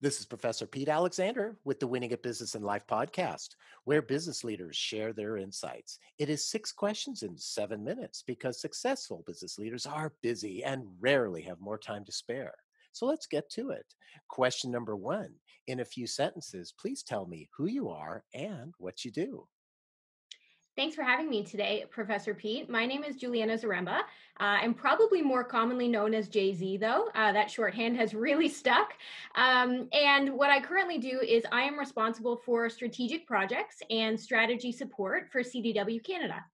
This is Professor Pete Alexander with the Winning at Business and Life podcast, where business leaders share their insights. It is 6 questions in 7 minutes because successful business leaders are busy and rarely have more time to spare. So let's get to it. Question number one. In a few sentences, please tell me who you are and what you do. Thanks for having me today, Professor Pete. My name is Juliana Zaremba. I'm probably more commonly known as Jay-Z, though. That shorthand has really stuck. And what I currently do is I am responsible for strategic projects and strategy support for CDW Canada.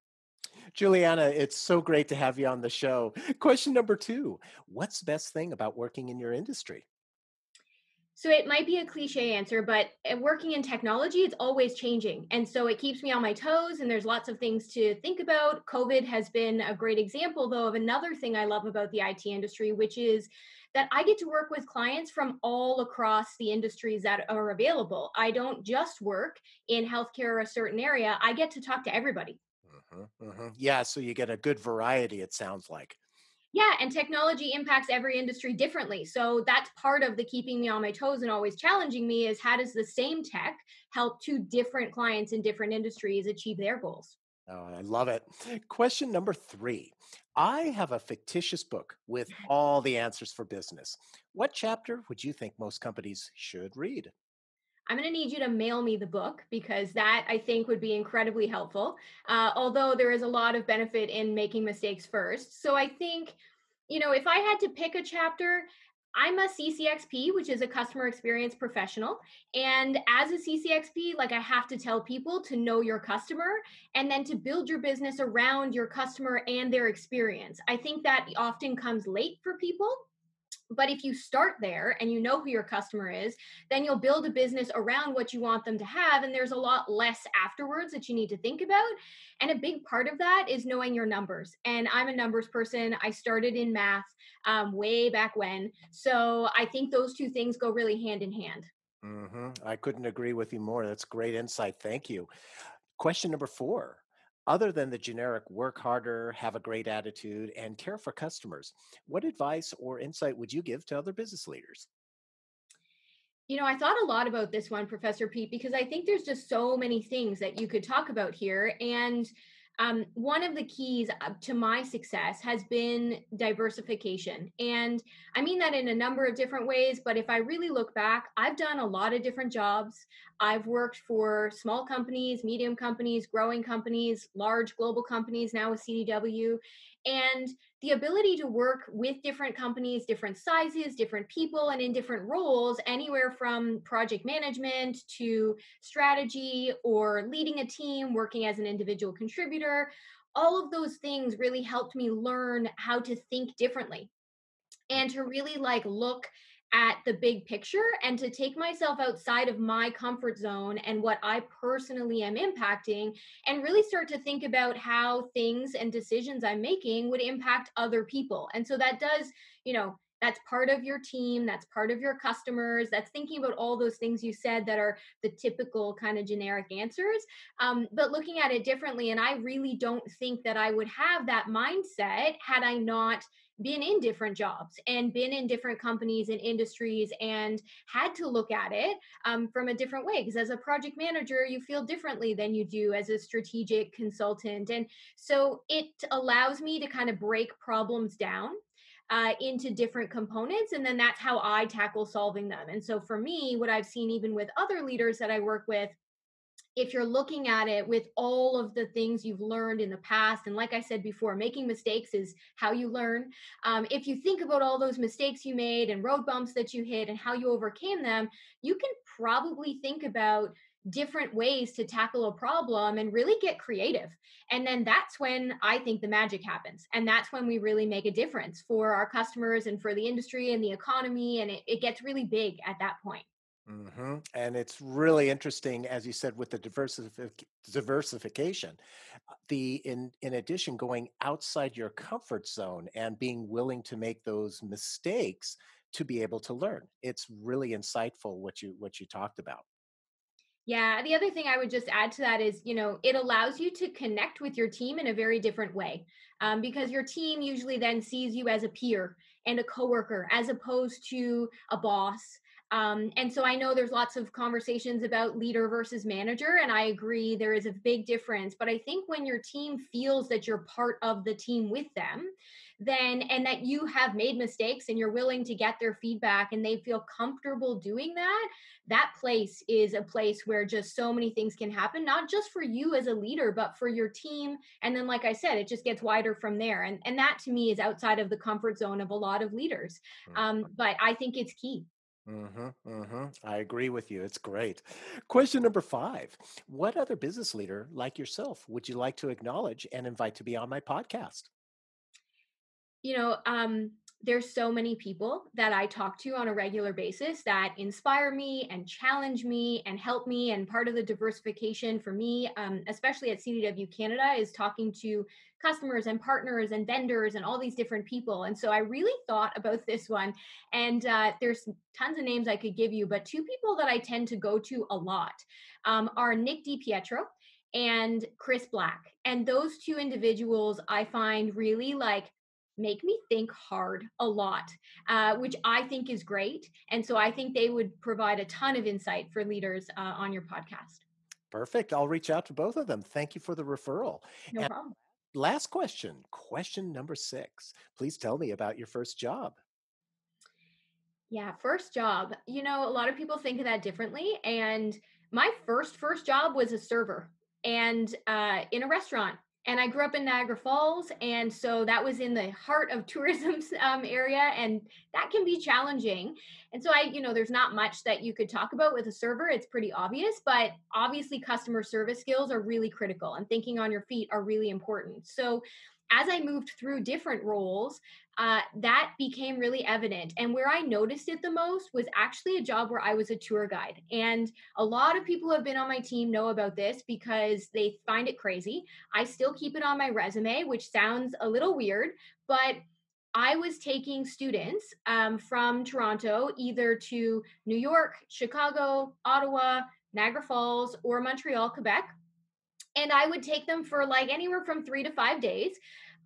Juliana, it's so great to have you on the show. Question number two. What's the best thing about working in your industry? So it might be a cliche answer, but working in technology, it's always changing. And so it keeps me on my toes, and there's lots of things to think about. COVID has been a great example, though, of another thing I love about the IT industry, which is that I get to work with clients from all across the industries that are available. I don't just work in healthcare or a certain area, I get to talk to everybody. Yeah, so you get a good variety, it sounds like. Yeah, and technology impacts every industry differently. So that's part of the keeping me on my toes and always challenging me is how does the same tech help two different clients in different industries achieve their goals? Oh, I love it. Question number three. I have a fictitious book with all the answers for business. What chapter would you think most companies should read? I'm going to need you to mail me the book because that I think would be incredibly helpful. Although there is a lot of benefit in making mistakes first. So I think, if I had to pick a chapter, I'm a CCXP, which is a customer experience professional. And as a CCXP, like I have to tell people to know your customer and then to build your business around your customer and their experience. I think that often comes late for people. But if you start there and you know who your customer is, then you'll build a business around what you want them to have. And there's a lot less afterwards that you need to think about. And a big part of that is knowing your numbers. And I'm a numbers person. I started in math way back when. So I think those two things go really hand in hand. I couldn't agree with you more. That's great insight. Thank you. Question number four. Other than the generic work harder, have a great attitude, and care for customers, what advice or insight would you give to other business leaders? I thought a lot about this one, Professor Pete, because I think there's just so many things that you could talk about here. And one of the keys to my success has been diversification. And I mean that in a number of different ways. But if I really look back, I've done a lot of different jobs. I've worked for small companies, medium companies, growing companies, large global companies, now with CDW. And the ability to work with different companies, different sizes, different people, and in different roles, anywhere from project management to strategy or leading a team, working as an individual contributor. All of those things really helped me learn how to think differently and to really look at the big picture and to take myself outside of my comfort zone and what I personally am impacting and really start to think about how things and decisions I'm making would impact other people. And so that does, that's part of your team, that's part of your customers, that's thinking about all those things you said that are the typical kind of generic answers, but looking at it differently. And I really don't think that I would have that mindset had I not been in different jobs and been in different companies and industries and had to look at it from a different way. Because as a project manager, you feel differently than you do as a strategic consultant. And so it allows me to kind of break problems down into different components. And then that's how I tackle solving them. And so for me, what I've seen even with other leaders that I work with, if you're looking at it with all of the things you've learned in the past, and like I said before, making mistakes is how you learn. If you think about all those mistakes you made and road bumps that you hit and how you overcame them, you can probably think about different ways to tackle a problem and really get creative. And then that's when I think the magic happens. And that's when we really make a difference for our customers and for the industry and the economy. And it gets really big at that point. And it's really interesting, as you said, with the diversification. The in addition, going outside your comfort zone and being willing to make those mistakes to be able to learn. It's really insightful what you talked about. Yeah, the other thing I would just add to that is, it allows you to connect with your team in a very different way, because your team usually then sees you as a peer and a coworker as opposed to a boss. And so I know there's lots of conversations about leader versus manager, and I agree there is a big difference. But I think when your team feels that you're part of the team with them, then and that you have made mistakes and you're willing to get their feedback and they feel comfortable doing that, that place is a place where just so many things can happen, not just for you as a leader, but for your team. And then, like I said, it just gets wider from there. And that to me is outside of the comfort zone of a lot of leaders. But I think it's key. I agree with you. It's great. Question number 5. What other business leader like yourself would you like to acknowledge and invite to be on my podcast? you know um there's so many people that I talk to on a regular basis that inspire me and challenge me and help me, and part of the diversification for me, especially at CDW Canada, is talking to customers and partners and vendors and all these different people. And so I really thought about this one, and there's tons of names I could give you, but two people that I tend to go to a lot are Nick DiPietro and Chris Black. And those two individuals I find really like make me think hard a lot, which I think is great. And so I think they would provide a ton of insight for leaders on your podcast. Perfect. I'll reach out to both of them. Thank you for the referral. No And problem. last question, question number 6. Please tell me about your first job. Yeah, first job. A lot of people think of that differently. And my first job was a server and in a restaurant. And I grew up in Niagara Falls, and so that was in the heart of tourism area, and that can be challenging. And so there's not much that you could talk about with a server. It's pretty obvious, but obviously customer service skills are really critical, and thinking on your feet are really important. So as I moved through different roles, that became really evident. And where I noticed it the most was actually a job where I was a tour guide. And a lot of people who have been on my team know about this because they find it crazy. I still keep it on my resume, which sounds a little weird, but I was taking students from Toronto either to New York, Chicago, Ottawa, Niagara Falls, or Montreal, Quebec, and I would take them for like anywhere from 3 to 5 days.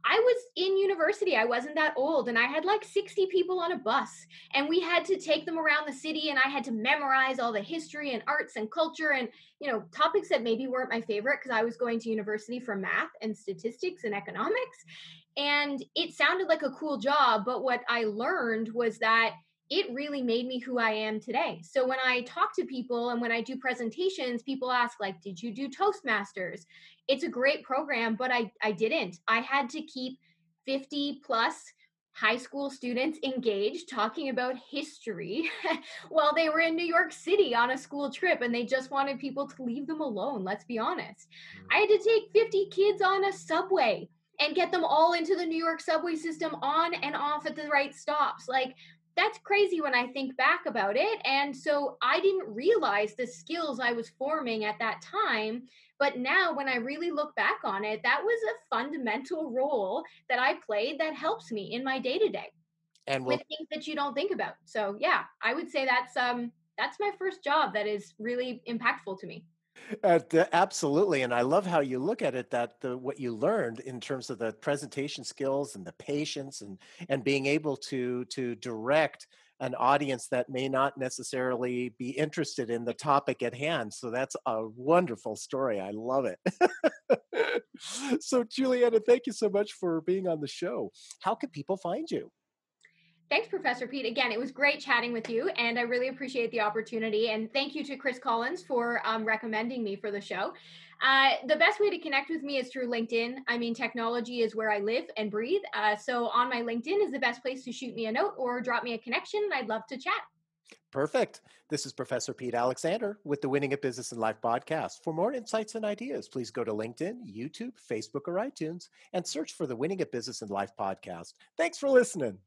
I was in university. I wasn't that old. And I had like 60 people on a bus. And we had to take them around the city. And I had to memorize all the history and arts and culture and, topics that maybe weren't my favorite because I was going to university for math and statistics and economics. And it sounded like a cool job. But what I learned was that it really made me who I am today. So when I talk to people and when I do presentations, people ask, like, did you do Toastmasters? It's a great program, but I didn't. I had to keep 50 plus high school students engaged talking about history while they were in New York City on a school trip, and they just wanted people to leave them alone. Let's be honest. I had to take 50 kids on a subway and get them all into the New York subway system on and off at the right stops. Like, that's crazy when I think back about it. And so I didn't realize the skills I was forming at that time. But now, when I really look back on it, that was a fundamental role that I played that helps me in my day to day And with we'll things that you don't think about. So yeah, I would say that's my first job that is really impactful to me. Absolutely, and I love how you look at it, that what you learned in terms of the presentation skills and the patience and being able to direct an audience that may not necessarily be interested in the topic at hand. So that's a wonderful story. I love it. So Juliana, thank you so much for being on the show. How can people find you? Thanks, Professor Pete. Again, it was great chatting with you, and I really appreciate the opportunity. And thank you to Chris Collins for recommending me for the show. The best way to connect with me is through LinkedIn. I mean, technology is where I live and breathe. So on my LinkedIn is the best place to shoot me a note or drop me a connection. I'd love to chat. Perfect. This is Professor Pete Alexander with the Winning at Business and Life podcast. For more insights and ideas, please go to LinkedIn, YouTube, Facebook, or iTunes and search for the Winning at Business and Life podcast. Thanks for listening.